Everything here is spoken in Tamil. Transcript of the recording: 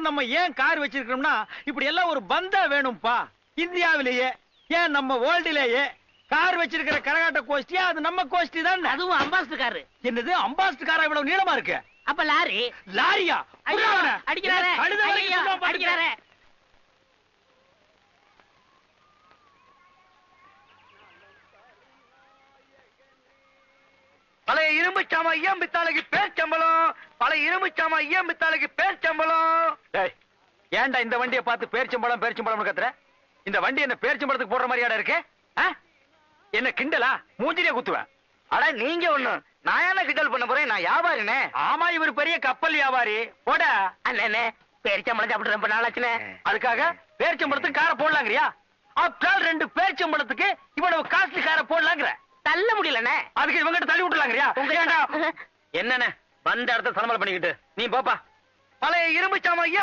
நம்ம ஏன் கார் வச்சிருக்கோம்னா இப்படி எல்லாம் ஒரு பந்தா வேணும்பா. இந்தியாவிலேயே ஏன் நம்ம வேர்ல்டுலேயே கார் வச்சிருக்கிற கரகாட்ட கோஷ்டியா அது நம்ம கோஷ்டி தான். அதுவும் அம்பாஸ்டர் காரு. என்னது அம்பாஸ்டர் காரா இவ்வளவு நீளமா இருக்கு? அப்ப லாரி. லாரியா? அடிக்கிறாரே அடிக்கிறாரே. பழைய இரும்பு சாமா ஐயம் பித்தாளுக்கு பேர் சம்பளம். பழைய இரும்பு சாமா ஐயம் பித்தாளுக்கு பேர் சம்பளம். ஏன்டா இந்த வண்டியை பார்த்து பேர்ச்சம்பளம் பேர்ச்சம்பளம் கத்துற? இந்த வண்டி என்ன பேர்ச்சம்பளத்துக்கு போடுற மாதிரியாடா இருக்கு? என்ன கிண்டலா? மூஞ்சிலே குத்துவேன். அட நீங்க ஒண்ணு, நான் என்ன கிண்டல் பண்ண போறேன்? நான் வியாபாரினே. ஆமா, இவர் பெரிய கப்பல் வியாபாரி. போட அண்ணே பேரிச்சம்பளம் சாப்பிட்டு ரொம்ப நாளாச்சுனே. அதுக்காக பேர்ச்சம்பளத்துக்கு காரை போடலாங்கறியா? ஆப்டால் 2 பேர்ச்சம்பளத்துக்கு இவ்வளவு காஸ்ட்லி காரை போடலாங்கற? தள்ள முடியலண்ணே. அதுக்கு இவங்கிட்ட தள்ளி விட்டுலாங்கறியா? என்னண்ணே வந்த இடத்த சலமல் பண்ணிக்கிட்டு நீ போப்பா. பழைய இரும்பு சாமா ஐயம்